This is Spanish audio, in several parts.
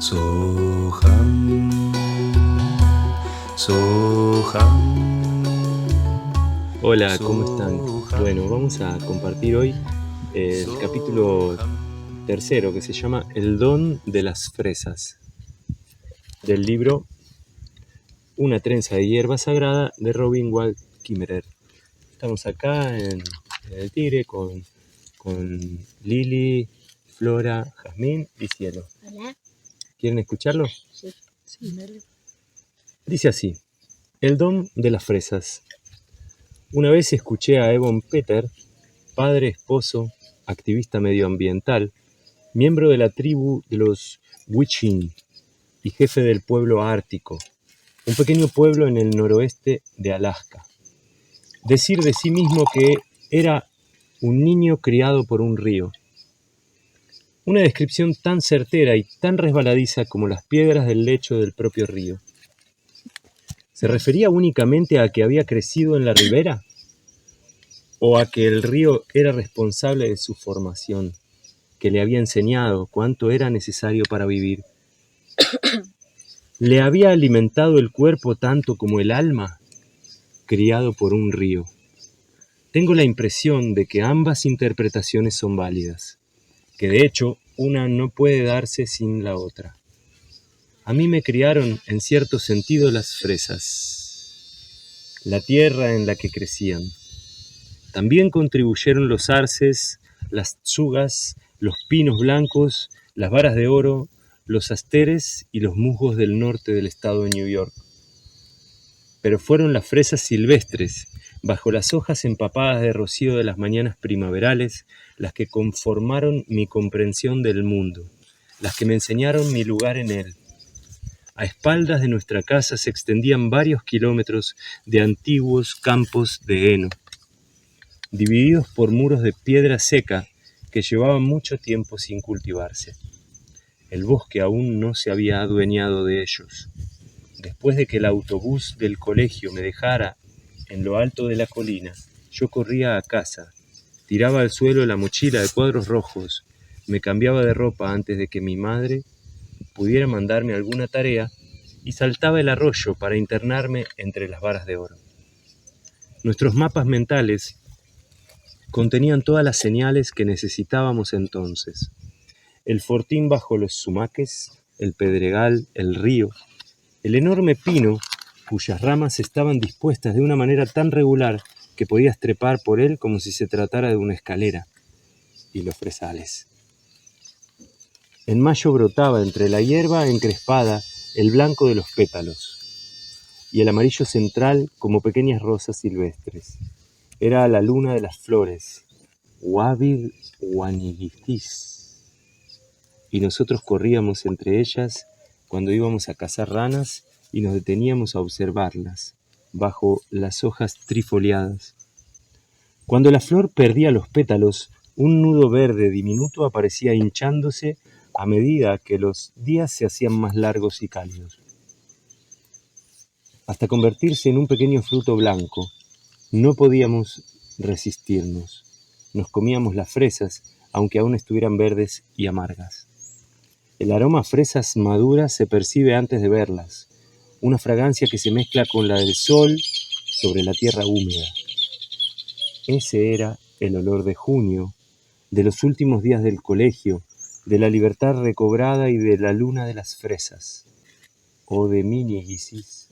Soham, Soham. Hola, ¿cómo están? Bueno, vamos a compartir hoy el capítulo tercero que se llama El don de las fresas, del libro Una trenza de hierba sagrada de Robin Wall Kimmerer. Estamos acá en el Tigre con Lili, Flora, Jazmín y Cielo. Hola. ¿Quieren escucharlo? Sí. Dice así: El don de las fresas. Una vez escuché a Evan Peter, padre, esposo, activista medioambiental, miembro de la tribu de los Wichin y jefe del pueblo ártico, un pequeño pueblo en el noroeste de Alaska, decir de sí mismo que era un niño criado por un río. Una descripción tan certera y tan resbaladiza como las piedras del lecho del propio río. ¿Se refería únicamente a que había crecido en la ribera? ¿O a que el río era responsable de su formación, que le había enseñado cuánto era necesario para vivir? ¿Le había alimentado el cuerpo tanto como el alma, criado por un río? Tengo la impresión de que ambas interpretaciones son válidas, que de hecho una no puede darse sin la otra. A mí me criaron, en cierto sentido, las fresas, la tierra en la que crecían. También contribuyeron los arces, las tsugas, los pinos blancos, las varas de oro, los asteres y los musgos del norte del estado de New York. Pero fueron las fresas silvestres, bajo las hojas empapadas de rocío de las mañanas primaverales, las que conformaron mi comprensión del mundo, las que me enseñaron mi lugar en él. A espaldas de nuestra casa se extendían varios kilómetros de antiguos campos de heno, divididos por muros de piedra seca que llevaban mucho tiempo sin cultivarse. El bosque aún no se había adueñado de ellos. Después de que el autobús del colegio me dejara en lo alto de la colina, yo corría a casa, tiraba al suelo la mochila de cuadros rojos, me cambiaba de ropa antes de que mi madre pudiera mandarme alguna tarea y saltaba el arroyo para internarme entre las varas de oro. Nuestros mapas mentales contenían todas las señales que necesitábamos entonces. El fortín bajo los sumaques, el pedregal, el río, el enorme pino cuyas ramas estaban dispuestas de una manera tan regular que podías trepar por él como si se tratara de una escalera, y los fresales. En mayo brotaba entre la hierba encrespada el blanco de los pétalos y el amarillo central como pequeñas rosas silvestres. Era la luna de las flores, Wavid Wanigithis, y nosotros corríamos entre ellas cuando íbamos a cazar ranas y nos deteníamos a observarlas bajo las hojas trifoliadas. Cuando la flor perdía los pétalos, un nudo verde diminuto aparecía hinchándose a medida que los días se hacían más largos y cálidos, hasta convertirse en un pequeño fruto blanco. No podíamos resistirnos. Nos comíamos las fresas, aunque aún estuvieran verdes y amargas. El aroma a fresas maduras se percibe antes de verlas, una fragancia que se mezcla con la del sol sobre la tierra húmeda. Ese era el olor de junio, de los últimos días del colegio, de la libertad recobrada y de la luna de las fresas, o de Minigisis,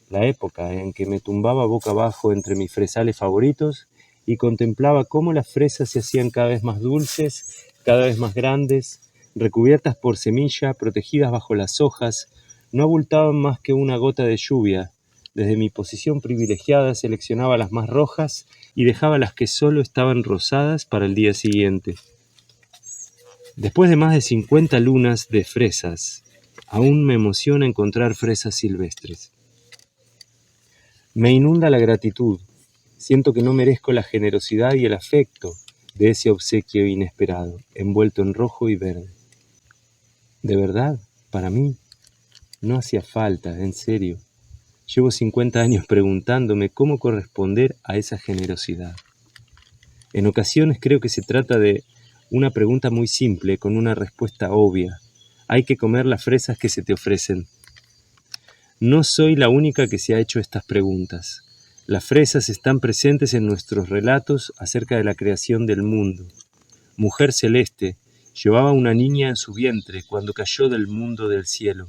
la época en que me tumbaba boca abajo entre mis fresales favoritos y contemplaba cómo las fresas se hacían cada vez más dulces, cada vez más grandes, recubiertas por semilla, protegidas bajo las hojas, no abultaban más que una gota de lluvia. Desde mi posición privilegiada seleccionaba las más rojas y dejaba las que solo estaban rosadas para el día siguiente. Después de más de 50 lunas de fresas, aún me emociona encontrar fresas silvestres. Me inunda la gratitud. Siento que no merezco la generosidad y el afecto de ese obsequio inesperado, envuelto en rojo y verde. De verdad, para mí, no hacía falta, en serio. Llevo 50 años preguntándome cómo corresponder a esa generosidad. En ocasiones creo que se trata de una pregunta muy simple con una respuesta obvia, hay que comer las fresas que se te ofrecen. No soy la única que se ha hecho estas preguntas. Las fresas están presentes en nuestros relatos acerca de la creación del mundo. Mujer celeste, llevaba una niña en su vientre cuando cayó del mundo del cielo.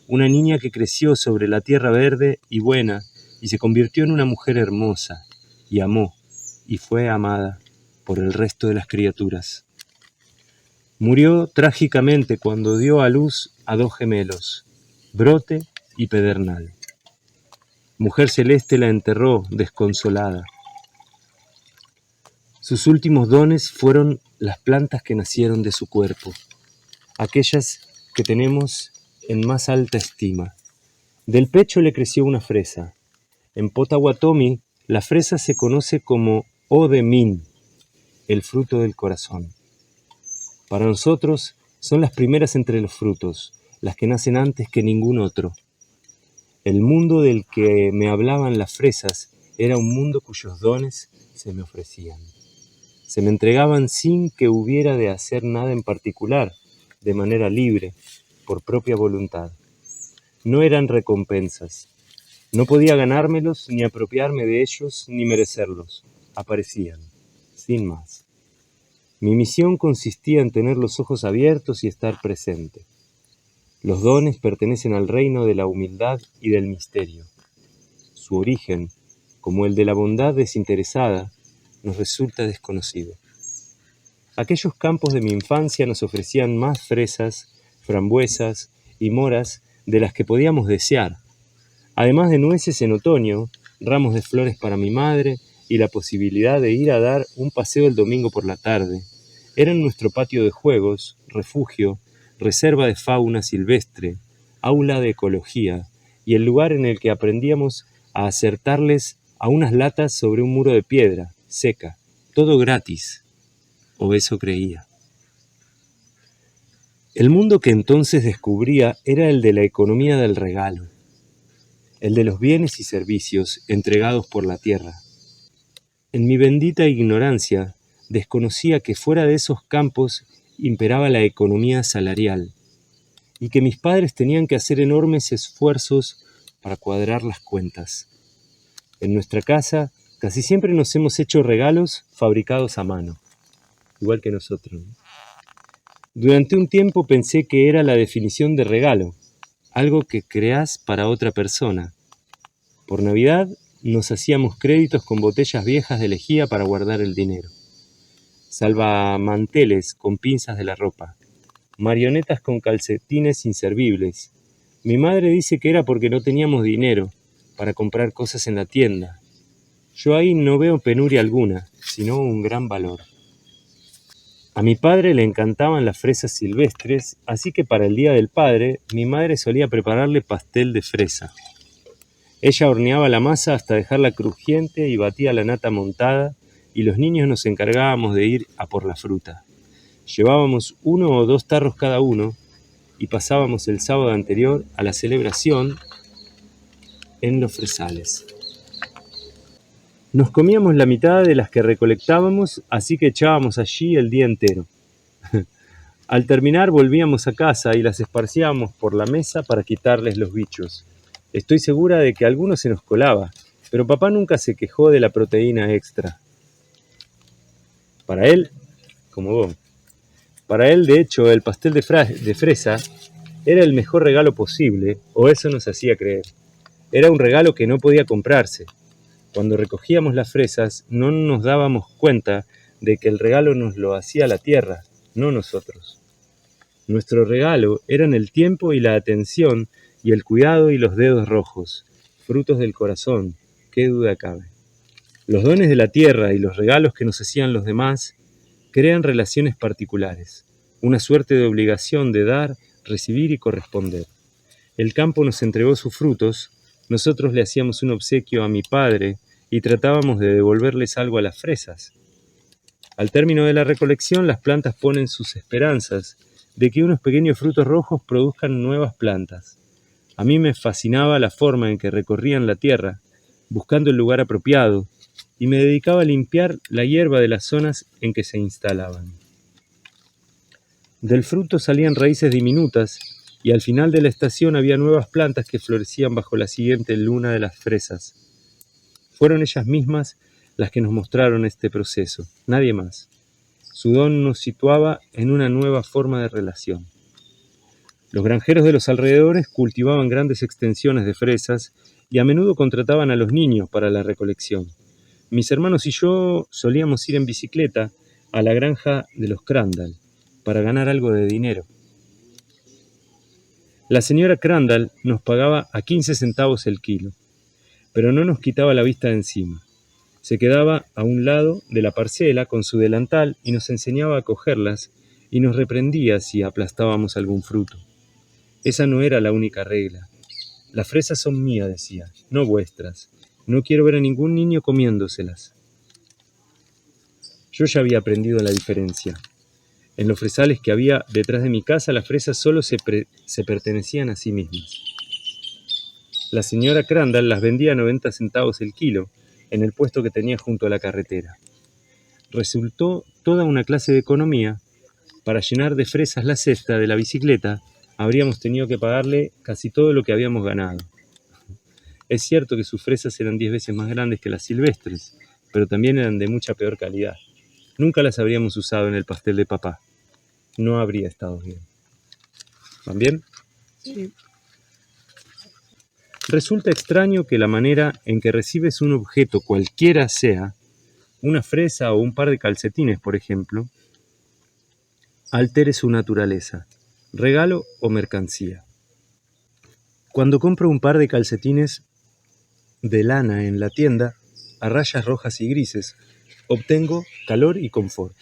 Una niña que creció sobre la tierra verde y buena y se convirtió en una mujer hermosa, y amó, y fue amada por el resto de las criaturas. Murió trágicamente cuando dio a luz a 2 gemelos, Brote y Pedernal. Mujer celeste la enterró desconsolada. Sus últimos dones fueron las plantas que nacieron de su cuerpo, aquellas que tenemos en más alta estima. Del pecho le creció una fresa. En Potawatomi, la fresa se conoce como Odemin, el fruto del corazón. Para nosotros son las primeras entre los frutos, las que nacen antes que ningún otro. El mundo del que me hablaban las fresas era un mundo cuyos dones se me ofrecían. Se me entregaban sin que hubiera de hacer nada en particular, de manera libre, por propia voluntad. No eran recompensas. No podía ganármelos, ni apropiarme de ellos, ni merecerlos. Aparecían, sin más. Mi misión consistía en tener los ojos abiertos y estar presente. Los dones pertenecen al reino de la humildad y del misterio. Su origen, como el de la bondad desinteresada, nos resulta desconocido. Aquellos campos de mi infancia nos ofrecían más fresas, frambuesas y moras de las que podíamos desear, además de nueces en otoño, ramos de flores para mi madre y la posibilidad de ir a dar un paseo el domingo por la tarde. Eran nuestro patio de juegos, refugio, reserva de fauna silvestre, aula de ecología y el lugar en el que aprendíamos a acertarles a unas latas sobre un muro de piedra, seca, todo gratis, o eso creía. El mundo que entonces descubría era el de la economía del regalo, el de los bienes y servicios entregados por la tierra. En mi bendita ignorancia, desconocía que fuera de esos campos imperaba la economía salarial y que mis padres tenían que hacer enormes esfuerzos para cuadrar las cuentas. En nuestra casa casi siempre nos hemos hecho regalos fabricados a mano, igual que nosotros. Durante un tiempo pensé que era la definición de regalo, algo que creás para otra persona. Por Navidad nos hacíamos créditos con botellas viejas de lejía para guardar el dinero. Salvamanteles con pinzas de la ropa. Marionetas con calcetines inservibles. Mi madre dice que era porque no teníamos dinero para comprar cosas en la tienda. Yo ahí no veo penuria alguna, sino un gran valor. A mi padre le encantaban las fresas silvestres, así que para el Día del Padre, mi madre solía prepararle pastel de fresa. Ella horneaba la masa hasta dejarla crujiente y batía la nata montada, y los niños nos encargábamos de ir a por la fruta. Llevábamos 1 o 2 tarros cada uno y pasábamos el sábado anterior a la celebración en los fresales. Nos comíamos la mitad de las que recolectábamos, así que echábamos allí el día entero. Al terminar volvíamos a casa y las esparcíamos por la mesa para quitarles los bichos. Estoy segura de que alguno se nos colaba, pero papá nunca se quejó de la proteína extra. Para él, como vos, para él de hecho el pastel de fresa era el mejor regalo posible, o eso nos hacía creer. Era un regalo que no podía comprarse. Cuando recogíamos las fresas no nos dábamos cuenta de que el regalo nos lo hacía la tierra, no nosotros. Nuestro regalo eran el tiempo y la atención y el cuidado y los dedos rojos, frutos del corazón, qué duda cabe. Los dones de la tierra y los regalos que nos hacían los demás crean relaciones particulares, una suerte de obligación de dar, recibir y corresponder. El campo nos entregó sus frutos, nosotros le hacíamos un obsequio a mi padre y tratábamos de devolverles algo a las fresas. Al término de la recolección, las plantas ponen sus esperanzas de que unos pequeños frutos rojos produzcan nuevas plantas. A mí me fascinaba la forma en que recorrían la tierra, buscando el lugar apropiado, y me dedicaba a limpiar la hierba de las zonas en que se instalaban. Del fruto salían raíces diminutas y al final de la estación había nuevas plantas que florecían bajo la siguiente luna de las fresas. Fueron ellas mismas las que nos mostraron este proceso, nadie más. Su don nos situaba en una nueva forma de relación. Los granjeros de los alrededores cultivaban grandes extensiones de fresas y a menudo contrataban a los niños para la recolección. Mis hermanos y yo solíamos ir en bicicleta a la granja de los Crandall para ganar algo de dinero. La señora Crandall nos pagaba a 15 centavos el kilo, pero no nos quitaba la vista de encima. Se quedaba a un lado de la parcela con su delantal y nos enseñaba a cogerlas y nos reprendía si aplastábamos algún fruto. Esa no era la única regla. Las fresas son mías, decía, no vuestras. No quiero ver a ningún niño comiéndoselas. Yo ya había aprendido la diferencia. En los fresales que había detrás de mi casa, las fresas solo se pertenecían a sí mismas. La señora Crandall las vendía a 90 centavos el kilo, en el puesto que tenía junto a la carretera. Resultó toda una clase de economía. Para llenar de fresas la cesta de la bicicleta, habríamos tenido que pagarle casi todo lo que habíamos ganado. Es cierto que sus fresas eran 10 veces más grandes que las silvestres, pero también eran de mucha peor calidad. Nunca las habríamos usado en el pastel de papá. No habría estado bien. ¿Van bien? Sí. Resulta extraño que la manera en que recibes un objeto, cualquiera sea, una fresa o un par de calcetines, por ejemplo, altere su naturaleza, regalo o mercancía. Cuando compro un par de calcetines de lana en la tienda, a rayas rojas y grises, obtengo calor y confort.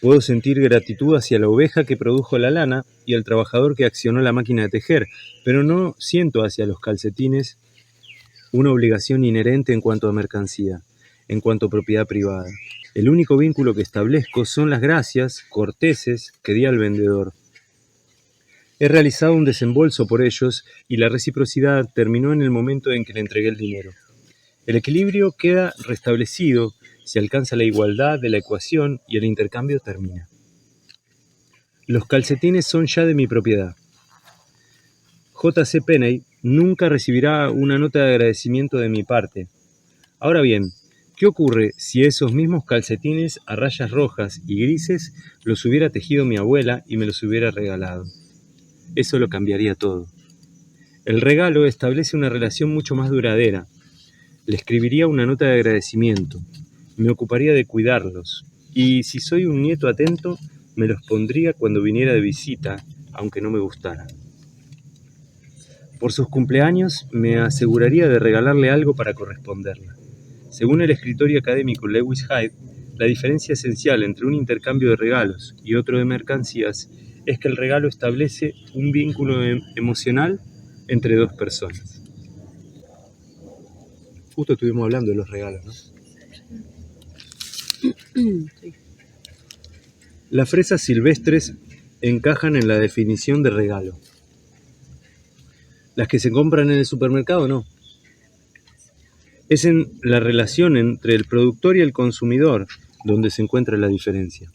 Puedo sentir gratitud hacia la oveja que produjo la lana y el trabajador que accionó la máquina de tejer, pero no siento hacia los calcetines una obligación inherente en cuanto a mercancía, en cuanto a propiedad privada. El único vínculo que establezco son las gracias corteses que di al vendedor. He realizado un desembolso por ellos y la reciprocidad terminó en el momento en que le entregué el dinero. El equilibrio queda restablecido, se alcanza la igualdad de la ecuación y el intercambio termina. Los calcetines son ya de mi propiedad. J.C. Penney nunca recibirá una nota de agradecimiento de mi parte. Ahora bien, ¿qué ocurre si esos mismos calcetines a rayas rojas y grises los hubiera tejido mi abuela y me los hubiera regalado? Eso lo cambiaría todo. El regalo establece una relación mucho más duradera. Le escribiría una nota de agradecimiento. Me ocuparía de cuidarlos. Y si soy un nieto atento, me los pondría cuando viniera de visita, aunque no me gustara. Por sus cumpleaños, me aseguraría de regalarle algo para corresponderla. Según el escritor y académico Lewis Hyde, la diferencia esencial entre un intercambio de regalos y otro de mercancías es que el regalo establece un vínculo emocional entre dos personas. Justo estuvimos hablando de los regalos, ¿no? Sí. Las fresas silvestres encajan en la definición de regalo. Las que se compran en el supermercado no. Es en la relación entre el productor y el consumidor donde se encuentra la diferencia.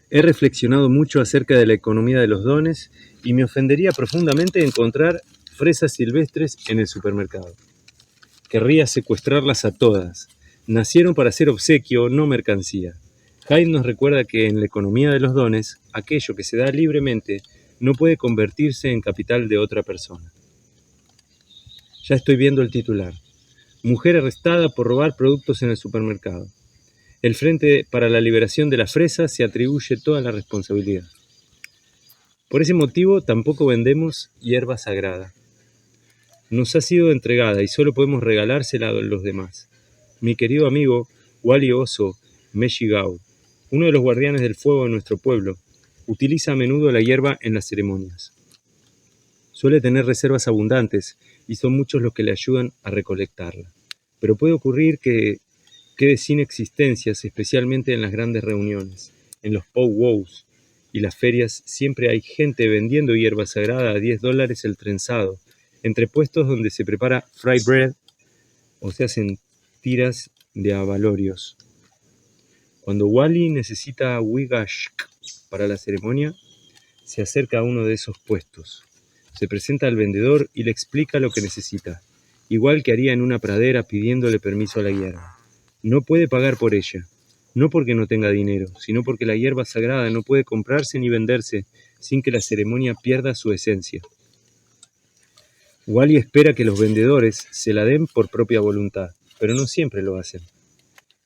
He reflexionado mucho acerca de la economía de los dones y me ofendería profundamente encontrar fresas silvestres en el supermercado. Querría secuestrarlas a todas. Nacieron para ser obsequio, no mercancía. Hyde nos recuerda que en la economía de los dones, aquello que se da libremente no puede convertirse en capital de otra persona. Ya estoy viendo el titular. Mujer arrestada por robar productos en el supermercado. El Frente para la Liberación de la Fresa se atribuye toda la responsabilidad. Por ese motivo tampoco vendemos hierba sagrada. Nos ha sido entregada y solo podemos regalársela a los demás. Mi querido amigo Wally Oso Meshigao, uno de los guardianes del fuego de nuestro pueblo, utiliza a menudo la hierba en las ceremonias. Suele tener reservas abundantes y son muchos los que le ayudan a recolectarla. Pero puede ocurrir que quede sin existencias, especialmente en las grandes reuniones. En los powwows y las ferias siempre hay gente vendiendo hierba sagrada a $10 el trenzado, entre puestos donde se prepara fry bread o se hacen tiras de abalorios. Cuando Wally necesita wigashk para la ceremonia, se acerca a uno de esos puestos. Se presenta al vendedor y le explica lo que necesita, igual que haría en una pradera pidiéndole permiso a la hierba. No puede pagar por ella, no porque no tenga dinero, sino porque la hierba sagrada no puede comprarse ni venderse sin que la ceremonia pierda su esencia. Wally espera que los vendedores se la den por propia voluntad, pero no siempre lo hacen.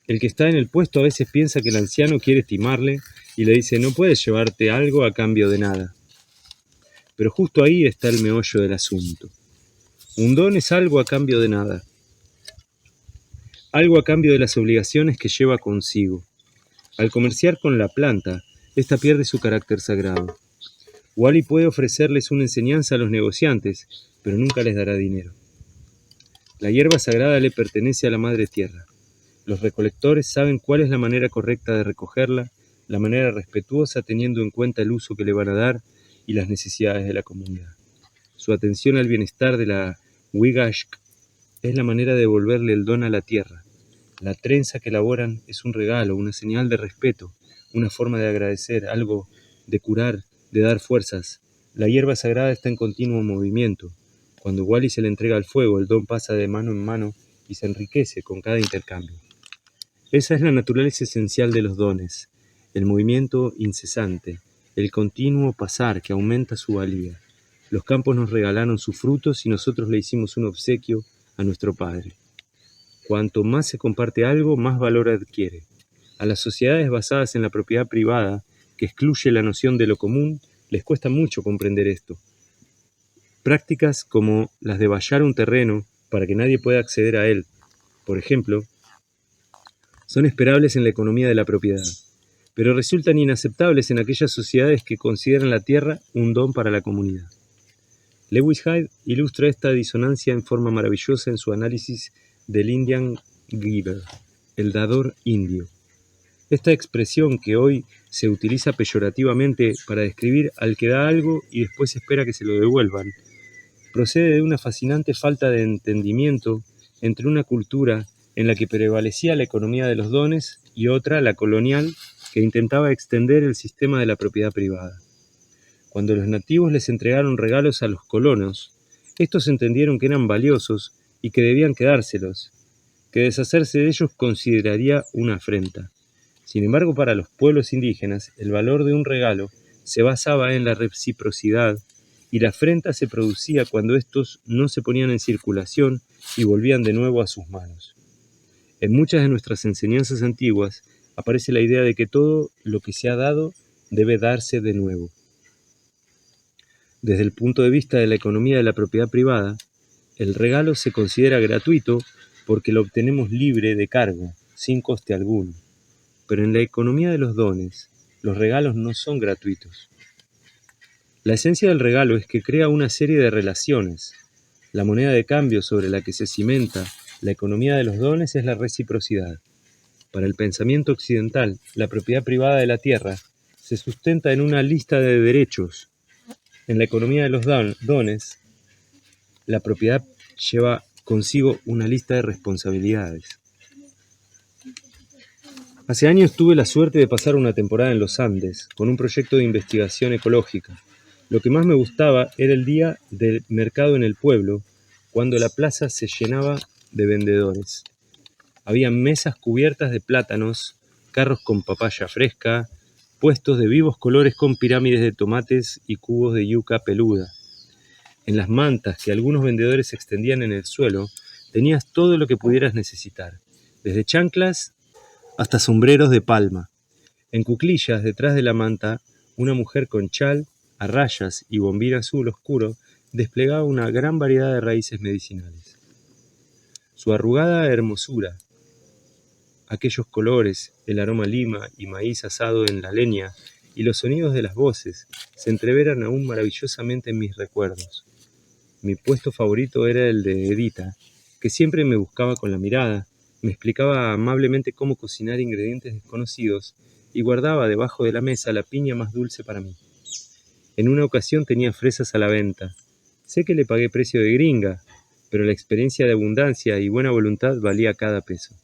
El que está en el puesto a veces piensa que el anciano quiere estimarle y le dice: no puedes llevarte algo a cambio de nada. Pero justo ahí está el meollo del asunto. Un don es algo a cambio de nada. Algo a cambio de las obligaciones que lleva consigo. Al comerciar con la planta, ésta pierde su carácter sagrado. Wally puede ofrecerles una enseñanza a los negociantes, pero nunca les dará dinero. La hierba sagrada le pertenece a la Madre Tierra. Los recolectores saben cuál es la manera correcta de recogerla, la manera respetuosa teniendo en cuenta el uso que le van a dar y las necesidades de la comunidad. Su atención al bienestar de la Wigashk es la manera de devolverle el don a la tierra. La trenza que elaboran es un regalo, una señal de respeto, una forma de agradecer, algo de curar, de dar fuerzas. La hierba sagrada está en continuo movimiento. Cuando Wally se le entrega al fuego, el don pasa de mano en mano y se enriquece con cada intercambio. Esa es la naturaleza esencial de los dones, el movimiento incesante, el continuo pasar que aumenta su valía. Los campos nos regalaron sus frutos y nosotros le hicimos un obsequio a nuestro Padre. Cuanto más se comparte algo, más valor adquiere. A las sociedades basadas en la propiedad privada, que excluye la noción de lo común, les cuesta mucho comprender esto. Prácticas como las de vallar un terreno para que nadie pueda acceder a él, por ejemplo, son esperables en la economía de la propiedad, pero resultan inaceptables en aquellas sociedades que consideran la tierra un don para la comunidad. Lewis Hyde ilustra esta disonancia en forma maravillosa en su análisis del Indian Giver, el dador indio. Esta expresión que hoy se utiliza peyorativamente para describir al que da algo y después espera que se lo devuelvan, procede de una fascinante falta de entendimiento entre una cultura en la que prevalecía la economía de los dones y otra, la colonial, que intentaba extender el sistema de la propiedad privada. Cuando los nativos les entregaron regalos a los colonos, estos entendieron que eran valiosos y que debían quedárselos, que deshacerse de ellos consideraría una afrenta. Sin embargo, para los pueblos indígenas, el valor de un regalo se basaba en la reciprocidad y la afrenta se producía cuando estos no se ponían en circulación y volvían de nuevo a sus manos. En muchas de nuestras enseñanzas antiguas aparece la idea de que todo lo que se ha dado debe darse de nuevo. Desde el punto de vista de la economía de la propiedad privada, el regalo se considera gratuito porque lo obtenemos libre de cargo, sin coste alguno. Pero en la economía de los dones, los regalos no son gratuitos. La esencia del regalo es que crea una serie de relaciones. La moneda de cambio sobre la que se cimenta la economía de los dones es la reciprocidad. Para el pensamiento occidental, la propiedad privada de la tierra se sustenta en una lista de derechos. En la economía de los dones, la propiedad lleva consigo una lista de responsabilidades. Hace años tuve la suerte de pasar una temporada en los Andes con un proyecto de investigación ecológica. Lo que más me gustaba era el día del mercado en el pueblo, cuando la plaza se llenaba de vendedores. Había mesas cubiertas de plátanos, carros con papaya fresca, puestos de vivos colores con pirámides de tomates y cubos de yuca peluda. En las mantas que algunos vendedores extendían en el suelo, tenías todo lo que pudieras necesitar, desde chanclas hasta sombreros de palma. En cuclillas, detrás de la manta, una mujer con chal a rayas y bombín azul oscuro desplegaba una gran variedad de raíces medicinales. Su arrugada hermosura, aquellos colores, el aroma a lima y maíz asado en la leña y los sonidos de las voces se entreveran aún maravillosamente en mis recuerdos. Mi puesto favorito era el de Edita, que siempre me buscaba con la mirada, me explicaba amablemente cómo cocinar ingredientes desconocidos y guardaba debajo de la mesa la piña más dulce para mí. En una ocasión tenía fresas a la venta. Sé que le pagué precio de gringa, pero la experiencia de abundancia y buena voluntad valía cada peso.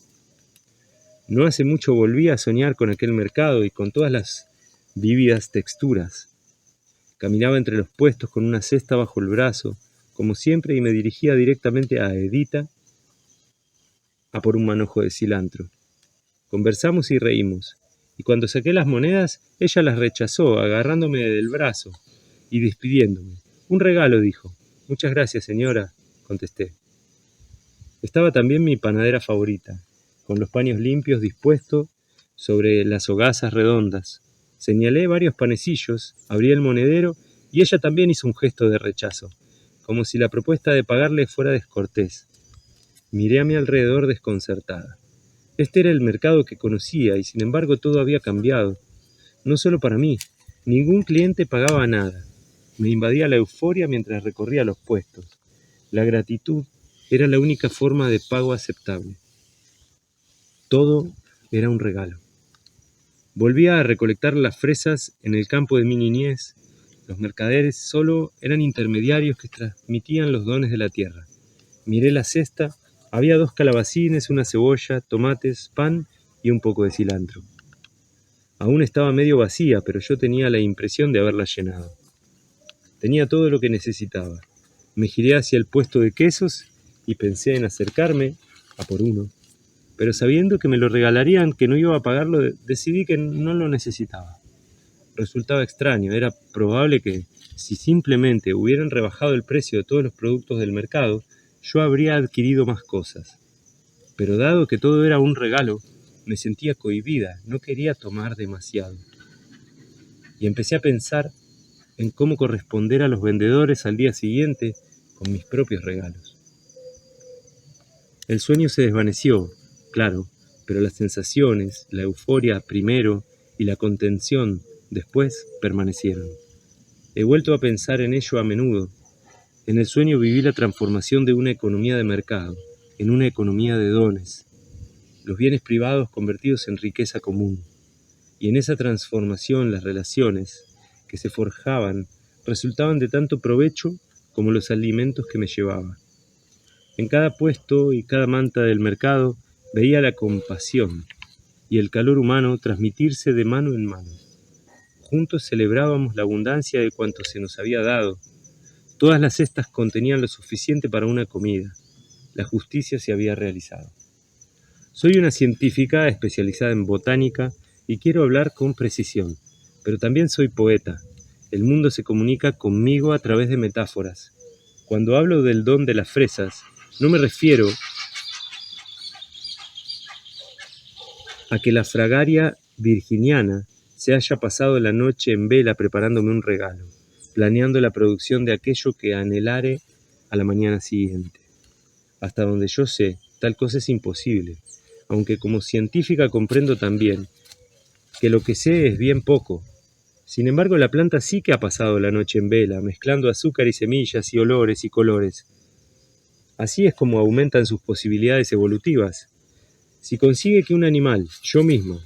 No hace mucho volví a soñar con aquel mercado y con todas las vívidas texturas. Caminaba entre los puestos con una cesta bajo el brazo, como siempre, y me dirigía directamente a Edita a por un manojo de cilantro. Conversamos y reímos, y cuando saqué las monedas, ella las rechazó, agarrándome del brazo y despidiéndome. Un regalo, dijo. Muchas gracias, señora, contesté. Estaba también mi panadera favorita, con los paños limpios dispuestos sobre las hogazas redondas. Señalé varios panecillos, abrí el monedero y ella también hizo un gesto de rechazo, como si la propuesta de pagarle fuera descortés. Miré a mi alrededor desconcertada. Este era el mercado que conocía y sin embargo todo había cambiado. No solo para mí, ningún cliente pagaba nada. Me invadía la euforia mientras recorría los puestos. La gratitud era la única forma de pago aceptable. Todo era un regalo. Volvía a recolectar las fresas en el campo de mi niñez. Los mercaderes solo eran intermediarios que transmitían los dones de la tierra. Miré la cesta. Había 2 calabacines, una cebolla, tomates, pan y un poco de cilantro. Aún estaba medio vacía, pero yo tenía la impresión de haberla llenado. Tenía todo lo que necesitaba. Me giré hacia el puesto de quesos y pensé en acercarme a por uno. Pero sabiendo que me lo regalarían, que no iba a pagarlo, decidí que no lo necesitaba. Resultaba extraño, era probable que, si simplemente hubieran rebajado el precio de todos los productos del mercado, yo habría adquirido más cosas. Pero dado que todo era un regalo, me sentía cohibida, no quería tomar demasiado. Y empecé a pensar en cómo corresponder a los vendedores al día siguiente con mis propios regalos. El sueño se desvaneció, claro, pero las sensaciones, la euforia primero y la contención después permanecieron. He vuelto a pensar en ello a menudo. En el sueño viví la transformación de una economía de mercado en una economía de dones, los bienes privados convertidos en riqueza común. Y en esa transformación las relaciones que se forjaban resultaban de tanto provecho como los alimentos que me llevaba. En cada puesto y cada manta del mercado veía la compasión y el calor humano transmitirse de mano en mano. Juntos celebrábamos la abundancia de cuanto se nos había dado. Todas las cestas contenían lo suficiente para una comida. La justicia se había realizado. Soy una científica especializada en botánica y quiero hablar con precisión, pero también soy poeta. El mundo se comunica conmigo a través de metáforas. Cuando hablo del don de las fresas, no me refiero a que la fragaria virginiana se haya pasado la noche en vela preparándome un regalo, planeando la producción de aquello que anhelare a la mañana siguiente. Hasta donde yo sé, tal cosa es imposible, aunque como científica comprendo también que lo que sé es bien poco. Sin embargo, la planta sí que ha pasado la noche en vela, mezclando azúcar y semillas y olores y colores. Así es como aumentan sus posibilidades evolutivas. Si consigue que un animal, yo mismo,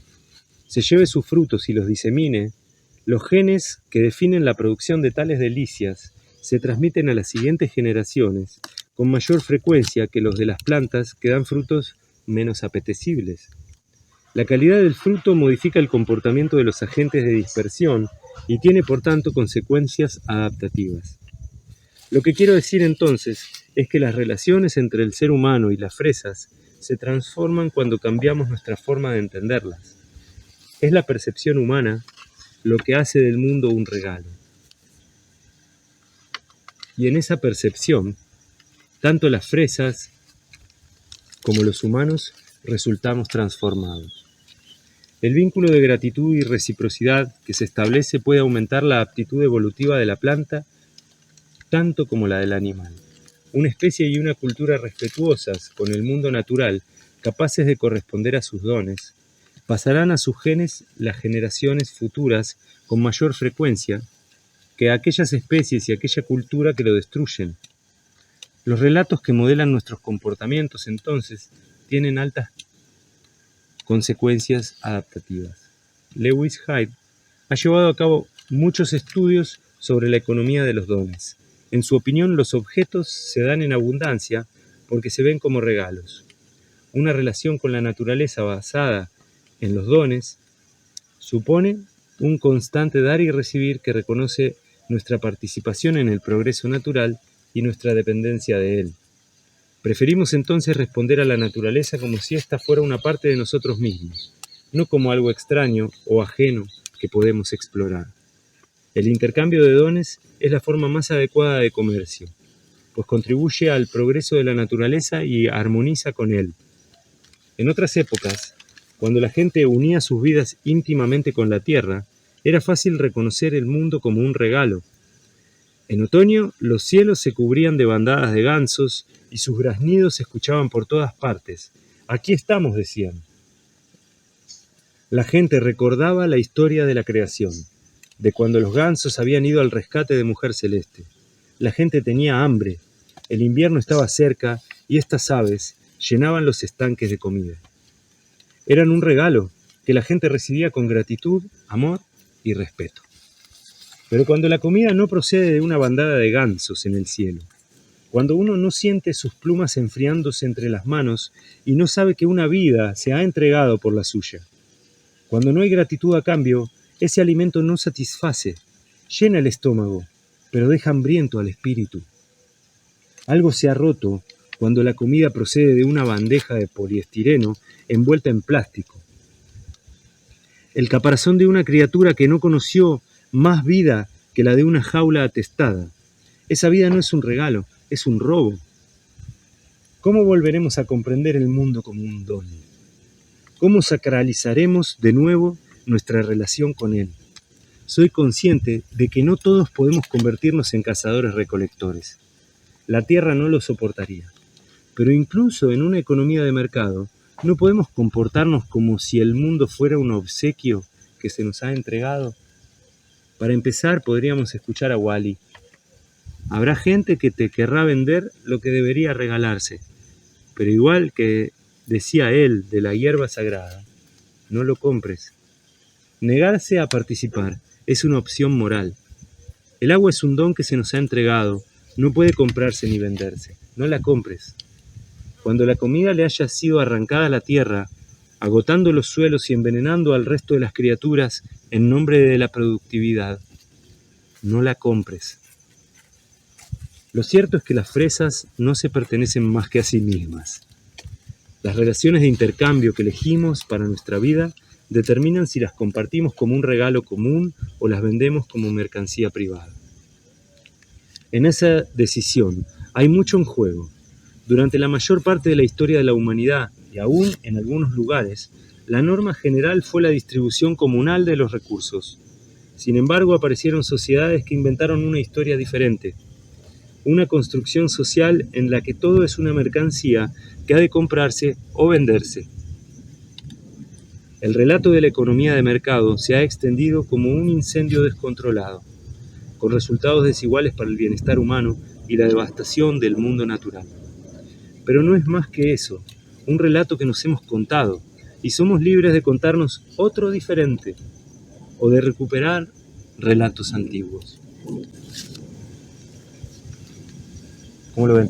se lleve sus frutos y los disemine, los genes que definen la producción de tales delicias se transmiten a las siguientes generaciones con mayor frecuencia que los de las plantas que dan frutos menos apetecibles. La calidad del fruto modifica el comportamiento de los agentes de dispersión y tiene por tanto consecuencias adaptativas. Lo que quiero decir entonces es que las relaciones entre el ser humano y las fresas se transforman cuando cambiamos nuestra forma de entenderlas. Es la percepción humana lo que hace del mundo un regalo. Y en esa percepción, tanto las fresas como los humanos resultamos transformados. El vínculo de gratitud y reciprocidad que se establece puede aumentar la aptitud evolutiva de la planta tanto como la del animal. Una especie y una cultura respetuosas con el mundo natural, capaces de corresponder a sus dones, pasarán a sus genes las generaciones futuras con mayor frecuencia que aquellas especies y aquella cultura que lo destruyen. Los relatos que modelan nuestros comportamientos, entonces, tienen altas consecuencias adaptativas. Lewis Hyde ha llevado a cabo muchos estudios sobre la economía de los dones. En su opinión, los objetos se dan en abundancia porque se ven como regalos. Una relación con la naturaleza basada en los dones supone un constante dar y recibir que reconoce nuestra participación en el progreso natural y nuestra dependencia de él. Preferimos entonces responder a la naturaleza como si ésta fuera una parte de nosotros mismos, no como algo extraño o ajeno que podemos explorar. El intercambio de dones es la forma más adecuada de comercio, pues contribuye al progreso de la naturaleza y armoniza con él. En otras épocas, cuando la gente unía sus vidas íntimamente con la tierra, era fácil reconocer el mundo como un regalo. En otoño, los cielos se cubrían de bandadas de gansos y sus graznidos se escuchaban por todas partes. Aquí estamos, decían. La gente recordaba la historia de la creación, de cuando los gansos habían ido al rescate de Mujer Celeste. La gente tenía hambre, el invierno estaba cerca y estas aves llenaban los estanques de comida. Eran un regalo que la gente recibía con gratitud, amor y respeto. Pero cuando la comida no procede de una bandada de gansos en el cielo, cuando uno no siente sus plumas enfriándose entre las manos y no sabe que una vida se ha entregado por la suya, cuando no hay gratitud a cambio, ese alimento no satisface, llena el estómago, pero deja hambriento al espíritu. Algo se ha roto cuando la comida procede de una bandeja de poliestireno envuelta en plástico. El caparazón de una criatura que no conoció más vida que la de una jaula atestada. Esa vida no es un regalo, es un robo. ¿Cómo volveremos a comprender el mundo como un don? ¿Cómo sacralizaremos de nuevo nuestra relación con él? Soy consciente de que no todos podemos convertirnos en cazadores-recolectores. La tierra no lo soportaría. Pero incluso en una economía de mercado, no podemos comportarnos como si el mundo fuera un obsequio que se nos ha entregado. Para empezar, podríamos escuchar a Wally. Habrá gente que te querrá vender lo que debería regalarse, pero igual que decía él de la hierba sagrada, no lo compres. Negarse a participar es una opción moral. El agua es un don que se nos ha entregado, no puede comprarse ni venderse. No la compres. Cuando la comida le haya sido arrancada a la tierra, agotando los suelos y envenenando al resto de las criaturas en nombre de la productividad, no la compres. Lo cierto es que las fresas no se pertenecen más que a sí mismas. Las relaciones de intercambio que elegimos para nuestra vida determinan si las compartimos como un regalo común o las vendemos como mercancía privada. En esa decisión hay mucho en juego. Durante la mayor parte de la historia de la humanidad, y aún en algunos lugares, la norma general fue la distribución comunal de los recursos. Sin embargo, aparecieron sociedades que inventaron una historia diferente. Una construcción social en la que todo es una mercancía que ha de comprarse o venderse. El relato de la economía de mercado se ha extendido como un incendio descontrolado, con resultados desiguales para el bienestar humano y la devastación del mundo natural. Pero no es más que eso, un relato que nos hemos contado, y somos libres de contarnos otro diferente, o de recuperar relatos antiguos. ¿Cómo lo ven?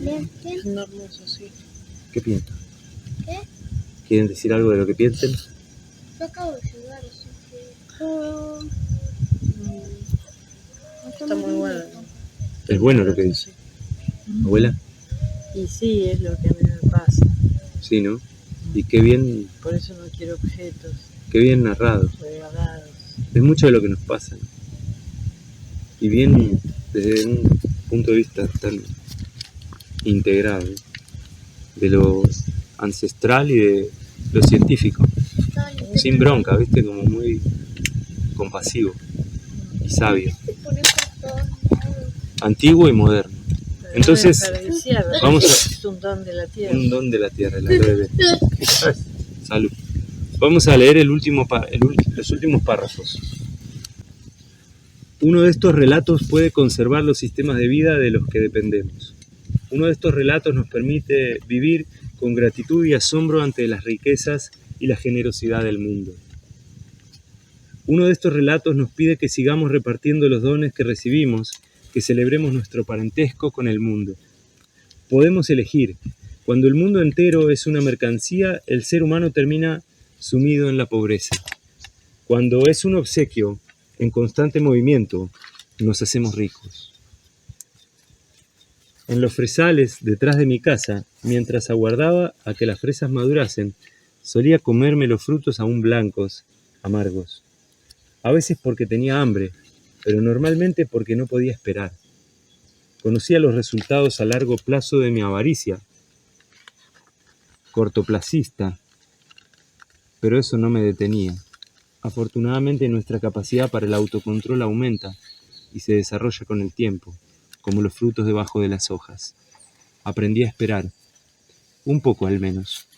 Bien. Es hermoso, sí. ¿Qué piensan? ¿Qué? ¿Quieren decir algo de lo que piensen? Yo acabo de llegar, así que... Está muy bueno. Es bueno lo que dice. ¿Abuela? Y sí, es lo que a mí me pasa. Sí, ¿no? Y qué bien Por eso no quiero objetos narrado. regalados. Es mucho de lo que nos pasa, ¿no? Y bien desde un punto de vista tan integrado, de lo ancestral y de lo científico. Sin bronca, ¿viste? Como muy compasivo y sabio. Antiguo y moderno. Entonces, vamos a... Es un don de la tierra. Un don de la tierra, la bebé. Salud. Vamos a leer los últimos párrafos. Uno de estos relatos puede conservar los sistemas de vida de los que dependemos. Uno de estos relatos nos permite vivir con gratitud y asombro ante las riquezas y la generosidad del mundo. Uno de estos relatos nos pide que sigamos repartiendo los dones que recibimos, que celebremos nuestro parentesco con el mundo. Podemos elegir. Cuando el mundo entero es una mercancía, el ser humano termina sumido en la pobreza. Cuando es un obsequio en constante movimiento, nos hacemos ricos. En los fresales detrás de mi casa, mientras aguardaba a que las fresas madurasen, solía comerme los frutos aún blancos, amargos. A veces porque tenía hambre, pero normalmente porque no podía esperar. Conocía los resultados a largo plazo de mi avaricia, cortoplacista, pero eso no me detenía. Afortunadamente nuestra capacidad para el autocontrol aumenta y se desarrolla con el tiempo, como los frutos debajo de las hojas. Aprendí a esperar, un poco al menos.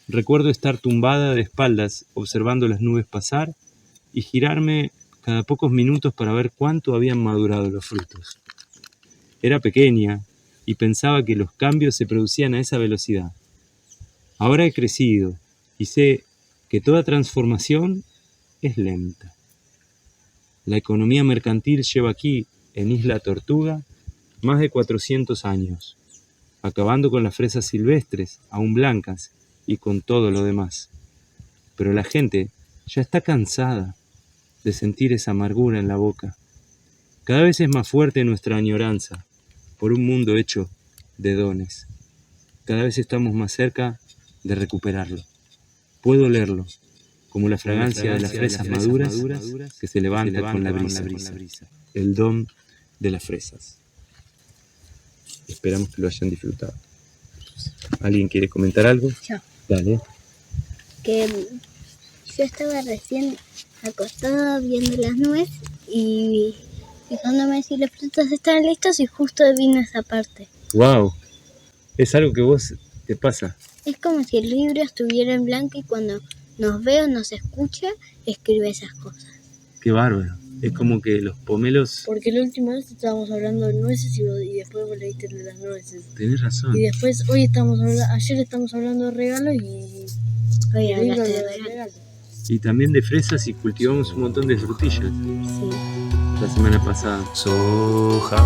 Recuerdo estar tumbada de espaldas observando las nubes pasar y girarme cada pocos minutos para ver cuánto habían madurado los frutos. Era pequeña y pensaba que los cambios se producían a esa velocidad. Ahora he crecido y sé que toda transformación es lenta. La economía mercantil lleva aquí, en Isla Tortuga, más de 400 años, acabando con las fresas silvestres, aún blancas, y con todo lo demás. Pero la gente ya está cansada de sentir esa amargura en la boca. Cada vez es más fuerte nuestra añoranza por un mundo hecho de dones. Cada vez estamos más cerca de recuperarlo. Puedo olerlo, como la fragancia de las fresas maduras que se levanta con la brisa. El don de las fresas. Esperamos que lo hayan disfrutado. ¿Alguien quiere comentar algo? Yo. Dale. Que yo estaba recién acostada viendo las nubes y fijándome si los frutos estaban listos y justo vino esa parte. ¡Wow! Es algo que vos te pasa. Es como si el libro estuviera en blanco y cuando nos ve o nos escucha, escribe esas cosas. ¡Qué bárbaro! Es como que los pomelos... Porque la última vez estábamos hablando de nueces y después vos leíste de las nueces. Tenés razón. Y después ayer estamos hablando de regalos y Hoy el libro hablaste de de regalo. regalos. Y también de fresas y cultivamos un montón de frutillas Sí. la semana pasada. Soja,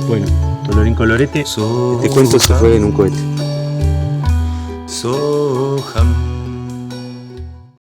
Bueno, colorín colorete, soja, este cuento se fue en un cohete. soja.